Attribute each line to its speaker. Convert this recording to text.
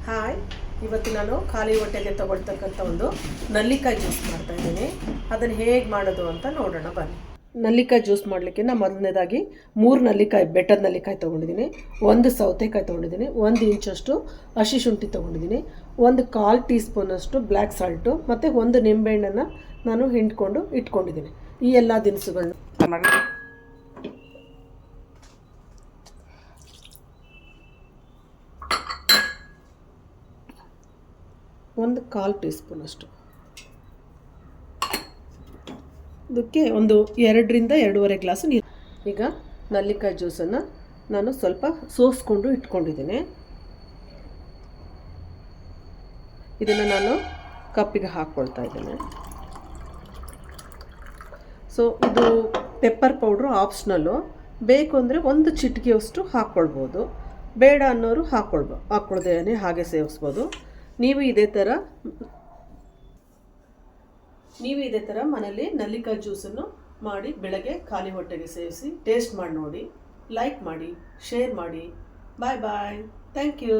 Speaker 1: Hi, ಇವತ್ತು ನಾನು ಖಾಲಿ ಹೊಟ್ಟೆಗೆ ತಗೊಳ್ತಕ್ಕಂಥ ಒಂದು ನಲ್ಲಿಕಾಯಿ ಜ್ಯೂಸ್ ಮಾಡ್ತಾಯಿದ್ದೀನಿ. ಅದನ್ನು ಹೇಗೆ ಮಾಡೋದು ಅಂತ ನೋಡೋಣ ಬನ್ನಿ. ನಲ್ಲಿಕಾಯಿ ಜ್ಯೂಸ್ ಮಾಡಲಿಕ್ಕೆ ನಾನು ಮೊದಲನೇದಾಗಿ 3 ನಲ್ಲಿಕಾಯಿ, ಬೆಟ್ಟದ ನಲ್ಲಿಕಾಯಿ ತೊಗೊಂಡಿದ್ದೀನಿ, 1 ಸೌತೆಕಾಯಿ ತೊಗೊಂಡಿದ್ದೀನಿ, 1 ಇಂಚಷ್ಟು ಹಸಿ ಶುಂಠಿ ತೊಗೊಂಡಿದ್ದೀನಿ, 1/4 ಟೀ ಸ್ಪೂನಷ್ಟು ಬ್ಲ್ಯಾಕ್ ಸಾಲ್ಟು ಮತ್ತು 1 ನಿಂಬೆಹಣ್ಣನ್ನು ನಾನು ಹಿಂಡ್ಕೊಂಡು ಇಟ್ಕೊಂಡಿದ್ದೀನಿ. ಈ ಎಲ್ಲ ದಿನಸುಗಳನ್ನ 1/4 ಟೀ ಸ್ಪೂನಷ್ಟು, ಇದಕ್ಕೆ 2ರಿಂದ 2.5 ಗ್ಲಾಸ್ ನೀರು. ಈಗ ನಲ್ಲಿಕಾಯಿ ಜ್ಯೂಸನ್ನು ನಾನು ಸ್ವಲ್ಪ ಸೋಸ್ಕೊಂಡು ಇಟ್ಕೊಂಡಿದ್ದೀನಿ. ಇದನ್ನು ನಾನು ಕಪ್ಪಿಗೆ ಹಾಕ್ಕೊಳ್ತಾ ಇದ್ದೇನೆ. ಸೊ ಇದು ಪೆಪ್ಪರ್ ಪೌಡ್ರು ಆಪ್ಷನಲ್ಲು, ಬೇಕು ಅಂದರೆ 1 ಚಿಟಿಕೆಯಷ್ಟು ಹಾಕ್ಕೊಳ್ಬೋದು, ಬೇಡ ಅನ್ನೋರು ಹಾಕ್ಕೊಳ್ದೇನೆ ಹಾಗೆ ಸೇವಿಸ್ಬೋದು. ನೀವು ಇದೇ ಥರ ಮನೇಲಿ ನಲ್ಲಿಕಾಯಿ ಜ್ಯೂಸನ್ನು ಮಾಡಿ ಬೆಳಗ್ಗೆ ಖಾಲಿ ಹೊಟ್ಟೆಗೆ ಸೇವಿಸಿ ಟೇಸ್ಟ್ ಮಾಡಿ ನೋಡಿ. ಲೈಕ್ ಮಾಡಿ, ಶೇರ್ ಮಾಡಿ. Bye bye. Thank you.